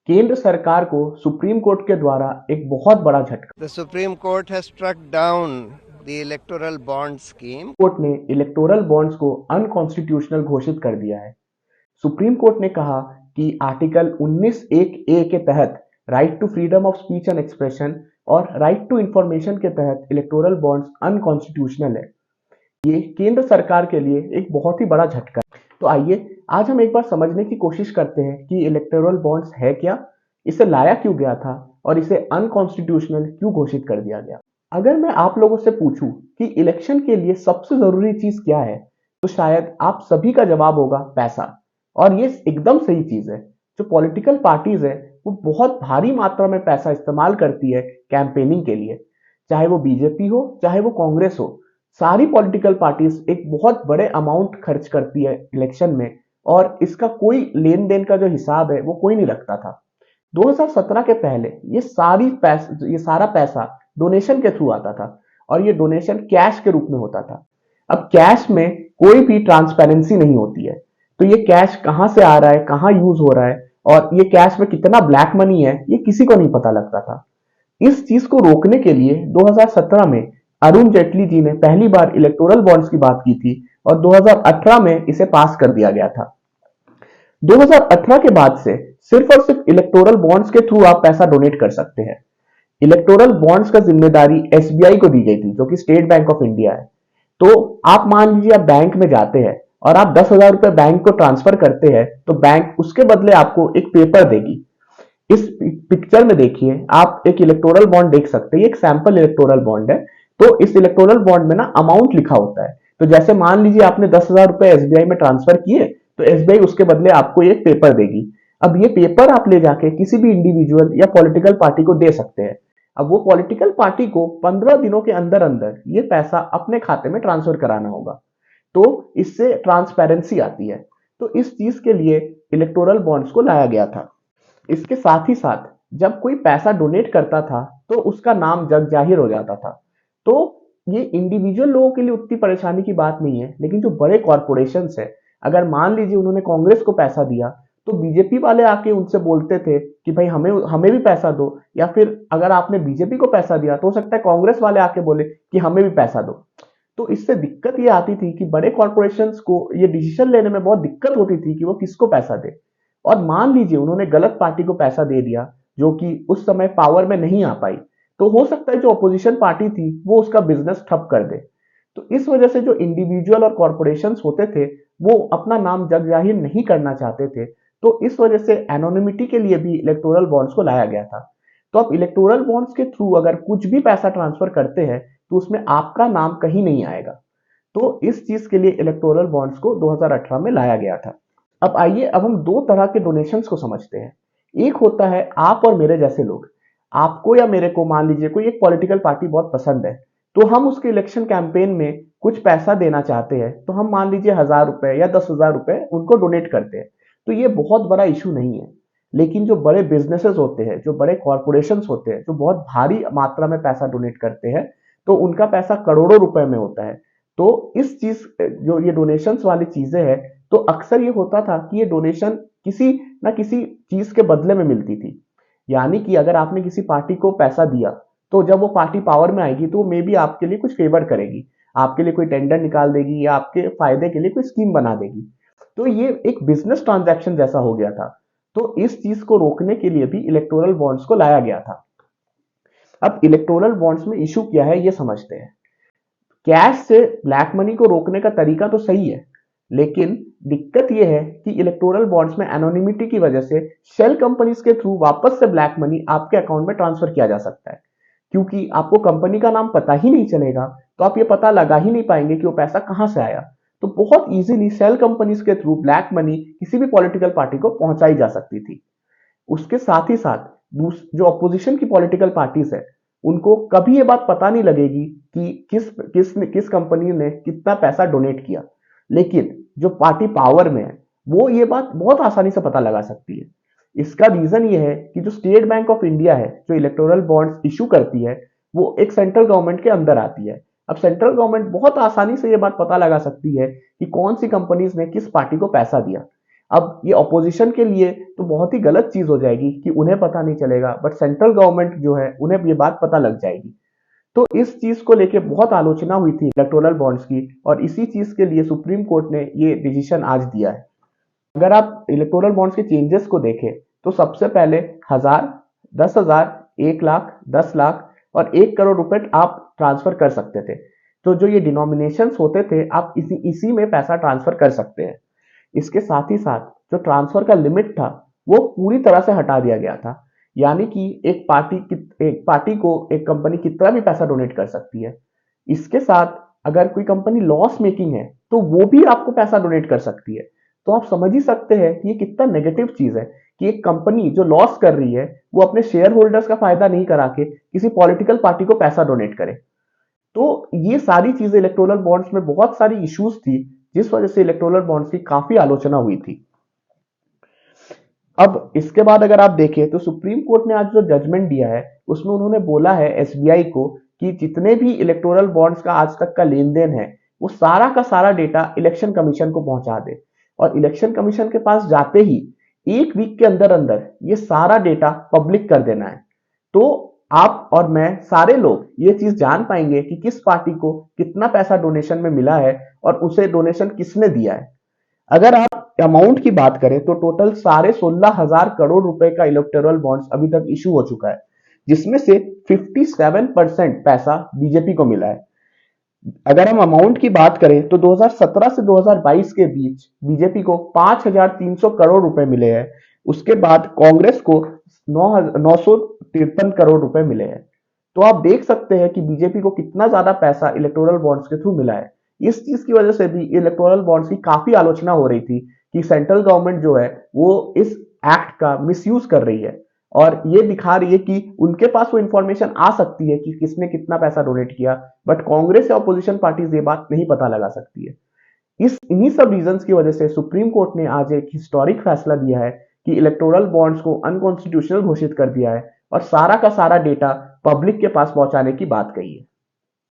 केंद्र सरकार को सुप्रीम कोर्ट के द्वारा एक बहुत बड़ा झटका। The Supreme Court has struck down the electoral bond scheme. Court ने इलेक्टोरल बॉन्ड्स को अनकॉन्स्टिट्यूशनल घोषित कर दिया है। सुप्रीम कोर्ट ने कहा कि आर्टिकल 19(1)(a) के तहत right to freedom of speech and expression और राइट टू इंफॉर्मेशन के तहत इलेक्टोरल बॉन्ड्स अनकॉन्स्टिट्यूशनल है। ये केंद्र सरकार के लिए एक बहुत ही बड़ा झटका है। तो आइए आज हम एक बार समझने की कोशिश करते हैं कि इलेक्टोरल बॉन्ड्स है क्या, इसे लाया क्यों गया था और इसे अनकॉन्स्टिट्यूशनल क्यों घोषित कर दिया गया। अगर मैं आप लोगों से पूछूं कि इलेक्शन के लिए सबसे जरूरी चीज क्या है, तो शायद आप सभी का जवाब होगा पैसा। और ये एकदम सही चीज है। जो पॉलिटिकल पार्टीज है वो बहुत भारी मात्रा में पैसा इस्तेमाल करती है कैंपेनिंग के लिए, चाहे वो बीजेपी हो चाहे वो कांग्रेस हो। सारी पॉलिटिकल पार्टीज एक बहुत बड़े अमाउंट खर्च करती है इलेक्शन में, और इसका कोई लेन देन का जो हिसाब है वो कोई नहीं रखता था। 2017 के पहले ये सारा पैसा डोनेशन के थ्रू आता था, और ये डोनेशन कैश के रूप में होता था। अब कैश में कोई भी ट्रांसपेरेंसी नहीं होती है, तो ये कैश कहां से आ रहा है, कहां यूज हो रहा है, और ये कैश में कितना ब्लैक मनी है, ये किसी को नहीं पता लगता था। इस चीज को रोकने के लिए 2017 में अरुण जेटली जी ने पहली बार इलेक्टोरल बॉन्ड्स की बात की थी, और 2018 में इसे पास कर दिया गया था। 2018 के बाद से सिर्फ और सिर्फ इलेक्टोरल बॉन्ड्स के थ्रू आप पैसा डोनेट कर सकते हैं। इलेक्टोरल बॉन्ड्स का जिम्मेदारी एसबीआई को दी गई थी, जो कि स्टेट बैंक ऑफ इंडिया है। तो आप मान लीजिए आप बैंक में जाते हैं और आप 10,000 रुपए बैंक को ट्रांसफर करते हैं, तो बैंक उसके बदले आपको एक पेपर देगी। इस पिक्चर में देखिए, आप एक इलेक्टोरल बॉन्ड देख सकते हैं। एक सैंपल इलेक्टोरल बॉन्ड है। तो इस इलेक्टोरल बॉन्ड में ना अमाउंट लिखा होता है। तो जैसे मान लीजिए आपने 10,000 रुपए एसबीआई में ट्रांसफर किए, तो एसबीआई उसके बदले आपको एक पेपर देगी। अब ये पेपर आप ले जाके किसी भी इंडिविजुअल या पॉलिटिकल पार्टी को दे सकते हैं। अब वो पॉलिटिकल पार्टी को 15 दिनों के अंदर अंदर ये पैसा अपने खाते में ट्रांसफर कराना होगा। तो इससे ट्रांसपेरेंसी आती है। तो इस चीज के लिए इलेक्टोरल बॉन्ड्स को लाया गया था। इसके साथ ही साथ जब कोई पैसा डोनेट करता था तो उसका नाम जग जाहिर हो जाता था। तो ये इंडिविजुअल लोगों के लिए उतनी परेशानी की बात नहीं है, लेकिन जो बड़े कॉरपोरेशंस है, अगर मान लीजिए उन्होंने कांग्रेस को पैसा दिया, तो बीजेपी वाले आके उनसे बोलते थे कि भाई हमें हमें भी पैसा दो। या फिर अगर आपने बीजेपी को पैसा दिया तो हो सकता है कांग्रेस वाले आके बोले कि हमें भी पैसा दो। तो इससे दिक्कत ये आती थी कि बड़े कॉरपोरेशंस को ये डिसीजन लेने में बहुत दिक्कत होती थी कि वो किसको पैसा दे। और मान लीजिए उन्होंने गलत पार्टी को पैसा दे दिया, जो कि उस समय पावर में नहीं आ पाई, तो हो सकता है जो अपोजिशन पार्टी थी वो उसका बिजनेस ठप कर दे। तो इस वजह से जो इंडिविजुअल और कॉरपोरेशंस होते थे वो अपना नाम जग जाहिर नहीं करना चाहते थे। तो इस वजह से एनोनिमिटी के लिए भी इलेक्टोरल बॉन्ड्स को लाया गया था। तो आप इलेक्टोरल बॉन्ड्स के थ्रू अगर कुछ भी पैसा ट्रांसफर करते हैं तो उसमें आपका नाम कहीं नहीं आएगा। तो इस चीज के लिए इलेक्टोरल बॉन्ड्स को 2018 में लाया गया था। अब आइए, अब हम दो तरह के डोनेशंस को समझते हैं। एक होता है आप और मेरे जैसे लोग। आपको या मेरे को मान लीजिए कोई एक पॉलिटिकल पार्टी बहुत पसंद है, तो हम उसके इलेक्शन कैंपेन में कुछ पैसा देना चाहते हैं, तो हम मान लीजिए 1,000 रुपए या 10,000 रुपए उनको डोनेट करते हैं। तो ये बहुत बड़ा इशू नहीं है। लेकिन जो बड़े बिजनेसेस होते हैं, जो बड़े कॉरपोरेशन होते हैं, जो बहुत भारी मात्रा में पैसा डोनेट करते हैं, तो उनका पैसा करोड़ों रुपए में होता है। तो इस चीज, जो ये डोनेशंस वाली चीजें हैं, तो अक्सर ये होता था कि ये डोनेशन किसी ना किसी चीज के बदले में मिलती थी। यानी कि अगर आपने किसी पार्टी को पैसा दिया, तो जब वो पार्टी पावर में आएगी तो मे बी आपके लिए कुछ फेवर करेगी, आपके लिए कोई टेंडर निकाल देगी या आपके फायदे के लिए कोई स्कीम बना देगी। तो ये एक बिजनेस ट्रांजैक्शन जैसा हो गया था। तो इस चीज को रोकने के लिए भी इलेक्टोरल बॉन्ड्स को लाया गया था। अब इलेक्टोरल बॉन्ड्स में इशू क्या है ये समझते हैं। कैश से ब्लैक मनी को रोकने का तरीका तो सही है, लेकिन दिक्कत यह है कि इलेक्टोरल बॉन्ड्स में एनोनिमिटी की वजह से शेल कंपनीज के थ्रू वापस से ब्लैक मनी आपके अकाउंट में ट्रांसफर किया जा सकता है। क्योंकि आपको कंपनी का नाम पता ही नहीं चलेगा, तो आप ये पता लगा ही नहीं पाएंगे कि वो पैसा कहां से आया। तो बहुत इजीली शेल कंपनीज के थ्रू ब्लैक मनी किसी भी पॉलिटिकल पार्टी को पहुंचाई जा सकती थी। उसके साथ ही साथ जो अपोजिशन की पॉलिटिकल पार्टीज है, उनको कभी ये बात पता नहीं लगेगी कि किस कंपनी ने कितना पैसा डोनेट किया। लेकिन जो पार्टी पावर में है वो ये बात बहुत आसानी से पता लगा सकती है। इसका रीजन ये है कि जो स्टेट बैंक ऑफ इंडिया है, जो इलेक्टोरल बॉन्ड्स इशू करती है, वो एक सेंट्रल गवर्नमेंट के अंदर आती है। अब सेंट्रल गवर्नमेंट बहुत आसानी से ये बात पता लगा सकती है कि कौन सी कंपनीज ने किस पार्टी को पैसा दिया। अब ये ऑपोजिशन के लिए तो बहुत ही गलत चीज हो जाएगी कि उन्हें पता नहीं चलेगा, बट सेंट्रल गवर्नमेंट जो है उन्हें ये बात पता लग जाएगी। तो इस चीज को लेके बहुत आलोचना हुई थी इलेक्टोरल बॉन्ड्स की, और इसी चीज के लिए सुप्रीम कोर्ट ने ये डिसीजन आज दिया है। अगर आप इलेक्टोरल बॉन्ड्स के चेंजेस को देखें तो सबसे पहले 1000, 10,000, 1 लाख, 10 लाख और 1 करोड़ रुपए आप ट्रांसफर कर सकते थे। तो जो ये डिनोमिनेशंस होते थे, आप इसी में पैसा ट्रांसफर कर सकते हैं। इसके साथ ही साथ जो ट्रांसफर का लिमिट था वो पूरी तरह से हटा दिया गया था। यानी कि एक पार्टी को एक कंपनी कितना भी पैसा डोनेट कर सकती है। इसके साथ अगर कोई कंपनी लॉस मेकिंग है तो वो भी आपको पैसा डोनेट कर सकती है। तो आप समझ ही सकते हैं कि ये कितना नेगेटिव चीज है कि एक कंपनी जो लॉस कर रही है वो अपने शेयर होल्डर्स का फायदा नहीं करा के किसी पॉलिटिकल पार्टी को पैसा डोनेट करे। तो ये सारी चीजें इलेक्टोरल बॉन्ड्स में बहुत सारी इश्यूज थी, जिस वजह से इलेक्टोरल बॉन्ड्स की काफी आलोचना हुई थी। अब इसके बाद अगर आप देखें तो सुप्रीम कोर्ट ने आज जो जजमेंट दिया है उसमें उन्होंने बोला है एसबीआई को कि जितने भी इलेक्टोरल बॉन्ड्स का आज तक का लेन देन है वो सारा का सारा डेटा इलेक्शन कमीशन को पहुंचा दे, और इलेक्शन कमीशन के पास जाते ही 1 वीक के अंदर अंदर ये सारा डेटा पब्लिक कर देना है। तो आप और मैं सारे लोग ये चीज जान पाएंगे कि किस पार्टी को कितना पैसा डोनेशन में मिला है और उसे डोनेशन किसने दिया है। अगर आप अमाउंट की बात करें तो टोटल साढ़े 16,000 करोड़ रुपए का इलेक्टोरल बॉन्ड्स अभी तक इशू हो चुका है, जिसमें से 57% पैसा बीजेपी को मिला है। अगर हम अमाउंट की बात करें तो 2017 से 2022 के बीच बीजेपी को 5,300 करोड़ रुपए मिले हैं। उसके बाद कांग्रेस को 953 करोड़ रुपए मिले हैं। तो आप देख सकते हैं कि बीजेपी को कितना ज्यादा पैसा इलेक्टोरल बॉन्ड्स के थ्रू मिला है। इस चीज की वजह से भी इलेक्टोरल बॉन्ड्स की काफी आलोचना हो रही थी कि सेंट्रल गवर्नमेंट जो है वो इस एक्ट का मिसयूज कर रही है, और ये दिखा रही है कि उनके पास वो इंफॉर्मेशन आ सकती है कि किसने कितना पैसा डोनेट किया, बट कांग्रेस या ऑपोजिशन पार्टीज ये बात नहीं पता लगा सकती है। इन्हीं सब रीजंस की वजह से सुप्रीम कोर्ट ने आज एक हिस्टोरिक फैसला दिया है कि इलेक्टोरल बॉन्ड्स को अनकॉन्स्टिट्यूशनल घोषित कर दिया है और सारा का सारा डेटा पब्लिक के पास पहुंचाने की बात कही है।